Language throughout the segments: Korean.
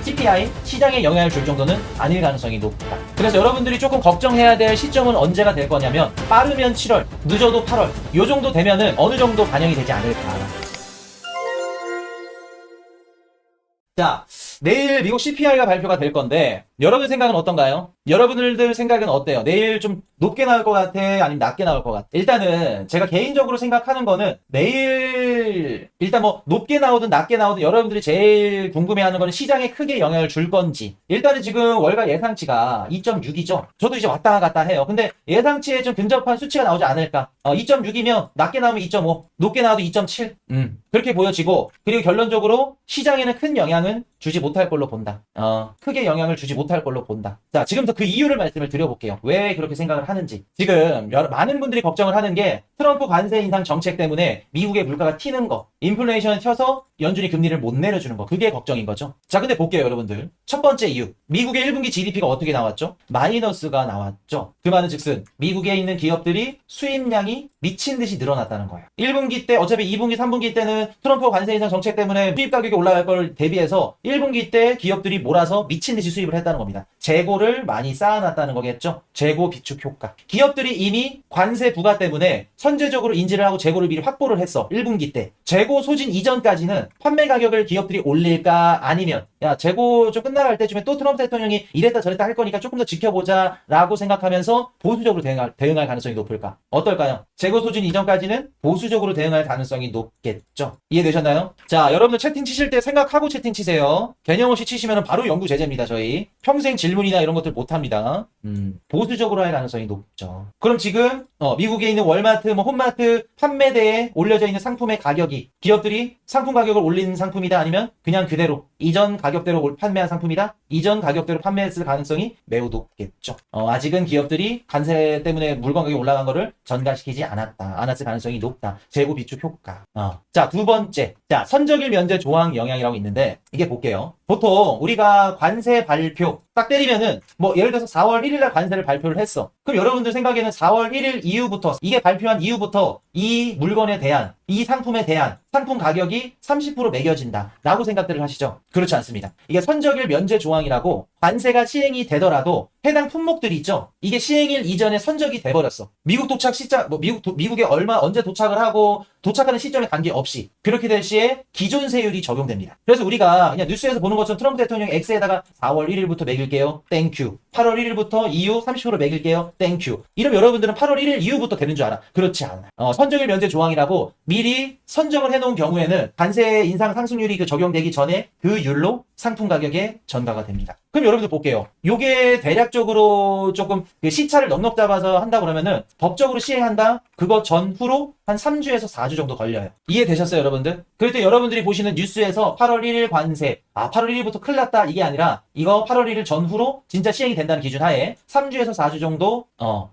CPI, 시장에 영향을 줄 정도는 아닐 가능성이 높다. 그래서 여러분들이 조금 걱정해야 될 시점은 언제가 될 거냐면 빠르면 7월, 늦어도 8월 요 정도 되면은 어느 정도 반영이 되지 않을까. 자, 내일 미국 CPI가 발표가 될 건데 여러분 생각은 어떤가요? 여러분들 생각은 어때요? 내일 좀 높게 나올 것 같아? 아니면 낮게 나올 것 같아? 일단은 제가 개인적으로 생각하는 거는 내일 일단 뭐 높게 나오든 낮게 나오든 여러분들이 제일 궁금해하는 거는 시장에 크게 영향을 줄 건지. 일단은 지금 월가 예상치가 2.6이죠. 저도 이제 왔다 갔다 해요. 근데 예상치에 좀 근접한 수치가 나오지 않을까? 2.6이면 낮게 나오면 2.5, 높게 나와도 2.7. 그렇게 보여지고, 그리고 결론적으로 시장에는 큰 영향은 주지 못할 걸로 본다. 크게 영향을 주지 못할 걸로 본다. 자, 지금부터 그 이유를 말씀을 드려볼게요. 왜 그렇게 생각을 하는지. 지금 많은 분들이 걱정을 하는 게 트럼프 관세 인상 정책 때문에 미국의 물가가 튀는 거, 인플레이션을 튀어서 연준이 금리를 못 내려주는 거, 그게 걱정인 거죠. 자, 근데 볼게요, 여러분들. 첫 번째 이유. 미국의 1분기 GDP가 어떻게 나왔죠? 마이너스가 나왔죠. 그 말은 즉슨 미국에 있는 기업들이 수입량이 미친 듯이 늘어났다는 거예요. 1분기 때 어차피 2분기, 3분기 때는 트럼프 관세 인상 정책 때문에 수입 가격이 올라갈 걸 대비해서 1분기 때 기업들이 몰아서 미친 듯이 수입을 했다는 겁니다. 재고를 많이 쌓아놨다는 거겠죠. 재고 비축 효과. 기업들이 이미 관세 부과 때문에 선제적으로 인지를 하고 재고를 미리 확보를 했어. 1분기 때. 재고 소진 이전까지는 판매 가격을 기업들이 올릴까 아니면 야 재고 좀 끝나갈 때쯤에 또 트럼프 대통령이 이랬다 저랬다 할 거니까 조금 더 지켜보자 라고 생각하면서 보수적으로 대응할 가능성이 높을까? 어떨까요? 재고 소진 이전까지는 보수적으로 대응할 가능성이 높겠죠. 이해되셨나요? 자, 여러분들 채팅 치실 때 생각하고 채팅 치세요. 개념 없이 치시면 바로 연구 제재입니다. 저희 평생 질문이나 이런 것들 못합니다. 보수적으로 할 가능성이 높죠. 그럼 지금 미국에 있는 월마트, 홈마트 판매대에 올려져 있는 상품의 가격이 기업들이 상품 가격을 올린 상품이다 아니면 그냥 그대로 이전 가격대로 판매한 상품이다? 이전 가격대로 판매했을 가능성이 매우 높겠죠. 아직은 기업들이 관세 때문에 물건 가격이 올라간 거를 전가시키지 않았을 가능성이 높다. 재고 비축 효과. 자, 두 번째. 자, 선적일 면제 조항 영향이라고 있는데 이게 볼게요. 보통 우리가 관세 발표 딱 때리면은 예를 들어서 4월 1일 날 관세를 발표를 했어. 그럼 여러분들 생각에는 4월 1일 이후부터 이게 발표한 이후부터 이 물건에 대한 이 상품에 대한 상품 가격이 30% 매겨진다 라고 생각들을 하시죠? 그렇지 않습니다. 이게 선적일 면제 조항이라고 관세가 시행이 되더라도 해당 품목들이 있죠? 이게 시행일 이전에 선적이 돼버렸어. 미국 도착 시점, 미국에 언제 도착을 하고 도착하는 시점에 관계없이 그렇게 될 시에 기존 세율이 적용됩니다. 그래서 우리가 그냥 뉴스에서 보는 것처럼 트럼프 대통령이 X에다가 4월 1일부터 매길게요. 땡큐. 8월 1일부터 이후 30% 매길게요. 땡큐. 이러면 여러분들은 8월 1일 이후부터 되는 줄 알아. 그렇지 않아. 선적일 면제 조항이라고 미리 선정을 해놓은 경우에는 관세 인상 상승률이 적용되기 전에 그 율로 상품 가격에 전가가 됩니다. 그럼 여러분들 볼게요. 요게 대략적으로 조금 시차를 넉넉 잡아서 한다 그러면은 법적으로 시행한다? 그거 전후로 한 3주에서 4주 정도 걸려요. 이해되셨어요, 여러분들? 그럴 때 여러분들이 보시는 뉴스에서 8월 1일 관세, 8월 1일부터 큰일 났다, 이게 아니라 이거 8월 1일 전후로 진짜 시행이 된다는 기준 하에 3주에서 4주 정도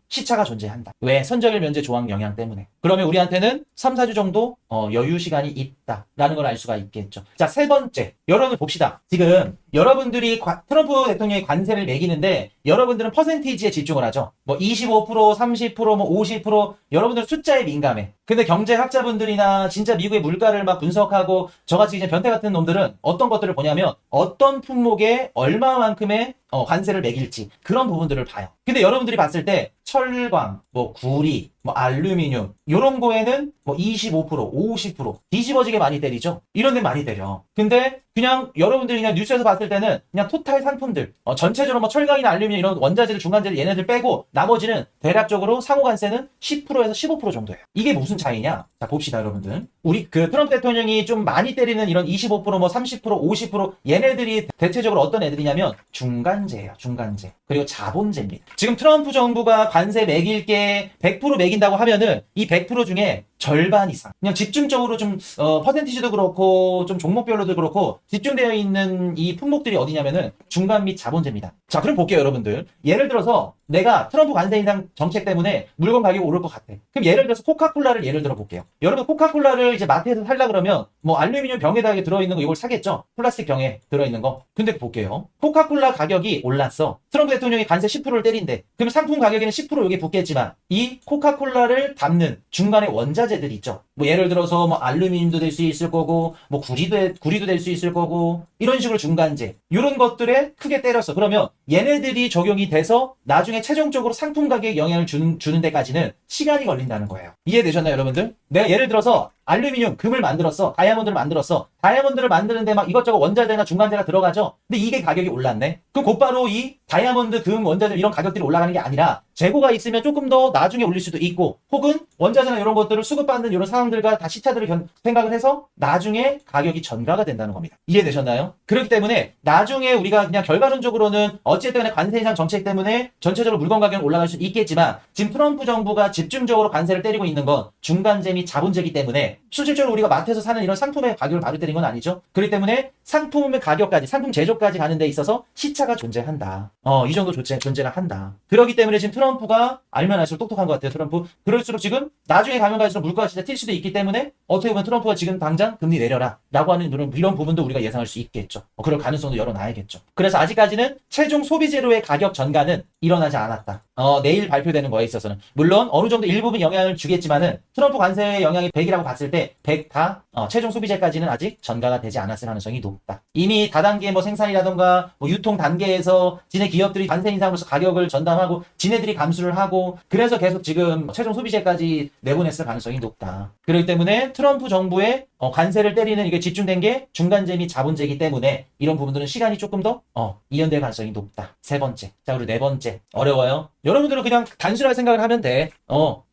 시차가 존재한다. 왜? 선적일 면제 조항 영향 때문에. 그러면 우리한테는 3, 4주 정도 여유 시간이 있다라는 걸 알 수가 있겠죠. 자, 세 번째. 여러분들 봅시다. 지금 여러분들이 트럼프 대통령의 관세를 매기는데 여러분들은 퍼센티지에 집중을 하죠. 25%, 30%, 50% 여러분들 숫자에 민감해. 근데 경제학자분들이나 진짜 미국의 물가를 막 분석하고 저같이 이제 변태 같은 놈들은 어떤 것들을 보냐면 어떤 품목에 얼마만큼의 관세를 매길지 그런 부분들을 봐요. 근데 여러분들이 봤을 때 철광, 구리, 알루미늄 요런 거에는 25%, 50% 뒤집어지게 많이 때리죠. 이런 데 많이 때려. 근데 그냥 여러분들이 그냥 뉴스에서 봤을 때는 그냥 토탈 상품들 전체적으로 철강이나 알루미늄 이런 원자재들 중간재들 얘네들 빼고 나머지는 대략적으로 상호관세는 10%에서 15% 정도예요. 이게 무슨 차이냐? 자, 봅시다, 여러분들. 우리 트럼프 대통령이 좀 많이 때리는 이런 25%, 30%, 50% 얘네들이 대체적으로 어떤 애들이냐면 중간재예요. 중간재. 그리고 자본재입니다. 지금 트럼프 정부가 관세 매길 게 100% 매긴다고 하면은 이 100% 중에 절반 이상 그냥 집중적으로 좀 퍼센티지도 그렇고 좀 종목별로도 그렇고 집중되어 있는 이 품목들이 어디냐면은 중간 및 자본재입니다. 자, 그럼 볼게요, 여러분들. 예를 들어서 내가 트럼프 관세 인상 정책 때문에 물건 가격이 오를 것 같아. 그럼 예를 들어서 코카콜라를 예를 들어 볼게요. 여러분 코카콜라를 이제 마트에서 살려 그러면 알루미늄 병에다 들어있는 거 이걸 사겠죠? 플라스틱 병에 들어있는 거. 근데 볼게요. 코카콜라 가격이 올랐어. 트럼프 대통령이 관세 10%를 때린대. 그럼 상품 가격에는 10% 여기 붙겠지만 이 코카콜라를 담는 중간에 원자재 원자재들 있죠. 뭐 예를 들어서 뭐 알루미늄도 될 수 있을 거고, 뭐 구리도 될 수 있을 거고, 이런 식으로 중간재. 이런 것들에 크게 때렸어. 그러면 얘네들이 적용이 돼서 나중에 최종적으로 상품 가격에 영향을 주는 데까지는 시간이 걸린다는 거예요. 이해되셨나요, 여러분들? 내가 예를 들어서 알루미늄, 금을 만들었어. 다이아몬드를 만들었어. 다이아몬드를 만드는데 막 이것저것 원자재나 중간재가 들어가죠. 근데 이게 가격이 올랐네. 그럼 곧바로 이 다이아몬드, 금, 원자재 이런 가격들이 올라가는 게 아니라 재고가 있으면 조금 더 나중에 올릴 수도 있고, 혹은 원자재나 이런 것들을 수급받는 이런 상황들과 다 시차들을 생각을 해서 나중에 가격이 전가가 된다는 겁니다. 이해되셨나요? 그렇기 때문에 나중에 우리가 그냥 결과론적으로는 어쨌든 간에 관세 인상 정책 때문에 전체적으로 물건 가격은 올라갈 수 있겠지만, 지금 트럼프 정부가 집중적으로 관세를 때리고 있는 건 중간재 및 자본재이기 때문에 실질적으로 우리가 마트에서 사는 이런 상품의 가격을 바로 때린 건 아니죠. 그렇기 때문에 상품의 가격까지, 상품 제조까지 가는 데 있어서 시차가 존재한다. 이 정도 존재를 한다. 그렇기 때문에 지금 트럼프가 알면 알수록 똑똑한 것 같아요. 트럼프. 그럴수록 지금 나중에 가면 갈수록 물가가 진짜 튈 수도 있기 때문에 어떻게 보면 트럼프가 지금 당장 금리 내려라 라고 하는 이런 부분도 우리가 예상할 수 있겠죠. 그럴 가능성도 열어놔야겠죠. 그래서 아직까지는 최종 소비재료의 가격 전가는 일어나지 않았다. 내일 발표되는 거에 있어서는. 물론 어느 정도 일부분 영향을 주겠지만은 트럼프 관세의 영향이 100이라고 봤을 때 100 다 최종 소비재까지는 아직 전가가 되지 않았을 가능성이 높다. 이미 다단계 뭐 생산이라던가 뭐 유통 단계에서 지네 기업들이 관세 인상으로서 가격을 전담하고 지네들이 감수를 하고, 그래서 계속 지금 최종 소비재까지 내보냈을 가능성이 높다. 그렇기 때문에 트럼프 정부의 관세를 때리는 이게 집중된 게 중간재 및 자본재이기 때문에 이런 부분들은 시간이 조금 더 이연될 가능성이 높다. 세 번째. 자, 그리고 네 번째. 어려워요? 여러분들은 그냥 단순하게 생각을 하면 돼.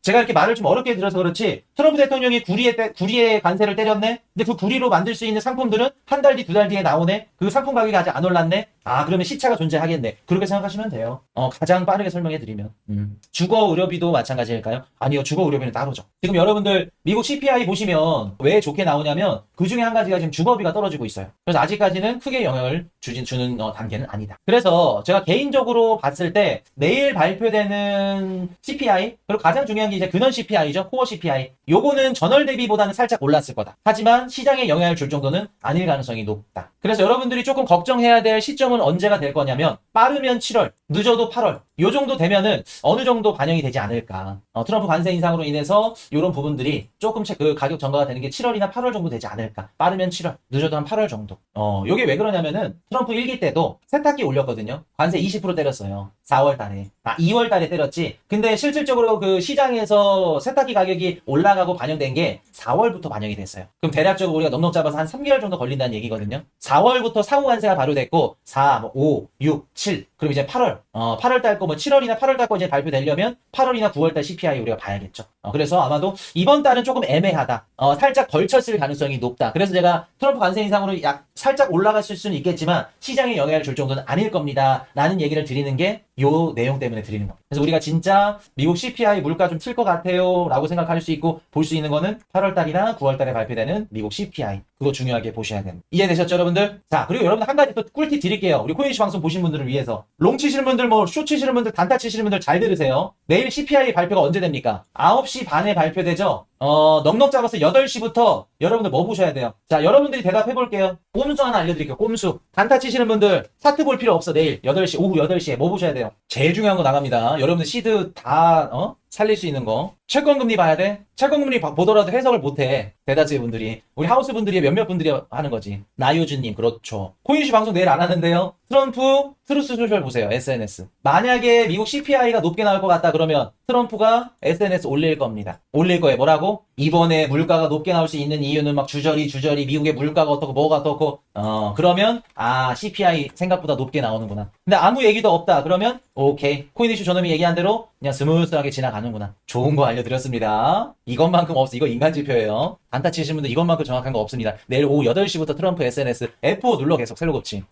제가 이렇게 말을 좀 어렵게 들어서 그렇지, 트럼프 대통령이 구리에 관세를 때렸네? 근데 그 구리로 만들 수 있는 상품들은 한 달 뒤, 두 달 뒤에 나오네? 그 상품 가격이 아직 안 올랐네? 그러면 시차가 존재하겠네. 그렇게 생각하시면 돼요. 가장 빠르게 설명해드리면. 주거 의료비도 마찬가지일까요? 아니요, 주거 의료비는 따로죠. 지금 여러분들 미국 CPI 보시면 왜 좋게 나오냐면 그 중에 한 가지가 지금 주거비가 떨어지고 있어요. 그래서 아직까지는 크게 영향을 주는 단계는 아니다. 그래서 제가 개인적으로 봤을 때 내일 발표되는 CPI, 그리고 가장 중요한 게 이제 근원 CPI죠. 코어 CPI. 요거는 전월 대비보다는 살짝 올랐을 거다. 하지만 시장에 영향을 줄 정도는 아닐 가능성이 높다. 그래서 여러분들이 조금 걱정해야 될 시점은 언제가 될 거냐면, 빠르면 7월, 늦어도 8월. 요 정도 되면은 어느 정도 반영이 되지 않을까. 트럼프 관세 인상으로 인해서 이런 부분들이 조금씩 그 가격 전가가 되는 게 7월이나 8월 정도 되지 않을까. 빠르면 7월, 늦어도 한 8월 정도. 요게 왜 그러냐면은 트럼프 1기 때도 세탁기 올렸거든요. 관세 20% 때렸어요. 4월 달에. 2월 달에 때렸지. 근데 실질적으로 그 시장에서 세탁기 가격이 올라가고 반영된 게 4월부터 반영이 됐어요. 그럼 대략적으로 우리가 넉넉 잡아서 한 3개월 정도 걸린다는 얘기거든요. 4월부터 상호 관세가 발효됐고 4, 5, 6, 7. 그럼 이제 8월. 8월 달 거 뭐 7월이나 8월 달 거 이제 발표되려면 8월이나 9월 달 CPI 우리가 봐야겠죠. 그래서 아마도 이번 달은 조금 애매하다. 살짝 걸쳤을 가능성이 높다. 그래서 제가 트럼프 관세 인상으로 살짝 올라갔을 수는 있겠지만 시장에 영향을 줄 정도는 아닐 겁니다. 라는 얘기를 드리는 게 요 내용 때문에 드리는 겁니다. 그래서 우리가 진짜 미국 CPI 물가 좀 튈 것 같아요 라고 생각할 수 있고 볼 수 있는 거는 8월 달이나 9월 달에 발표되는 미국 CPI. 그거 중요하게 보셔야 됩니다. 이해되셨죠, 여러분들? 자, 그리고 여러분들 한 가지 또 꿀팁 드릴게요. 우리 코인이슈 방송 보신 분들을 위해서. 롱 치시는 분들, 뭐 쇼 치시는 분들, 단타 치시는 분들 잘 들으세요. 내일 CPI 발표가 언제 됩니까? 9시 반에 발표되죠? 넉넉 잡아서 8시부터 여러분들 뭐 보셔야 돼요? 자, 여러분들이 대답해 볼게요. 꼼수 하나 알려드릴게요. 꼼수. 단타 치시는 분들 차트 볼 필요 없어. 내일 8시, 오후 8시에 뭐 보셔야 돼요? 제일 중요한 거 나갑니다. 여러분들 시드 다 살릴 수 있는 거. 채권금리 봐야 돼? 채권금리 보더라도 해석을 못해. 대다수의 분들이. 우리 하우스 분들이 몇몇 분들이 하는 거지. 나유주님, 그렇죠. 코인이슈 방송 내일 안 하는데요. 트럼프 트루스 소셜 보세요. SNS. 만약에 미국 CPI가 높게 나올 것 같다 그러면 트럼프가 SNS 올릴 겁니다. 올릴 거예요. 뭐라고? 이번에 물가가 높게 나올 수 있는 이유는 막 주저리 미국의 물가가 어떻고 뭐가 어떻고 그러면 CPI 생각보다 높게 나오는구나. 근데 아무 얘기도 없다 그러면 오케이. 코인이슈 저놈이 얘기한 대로 그냥 스무스하게 지나가는구나. 좋은 거 알려드렸습니다. 이것만큼 없어. 이거 인간 지표예요. 단타 치시는 분들 이것만큼 정확한 거 없습니다. 내일 오후 8시부터 트럼프 SNS F5 눌러 계속 셀로곱치.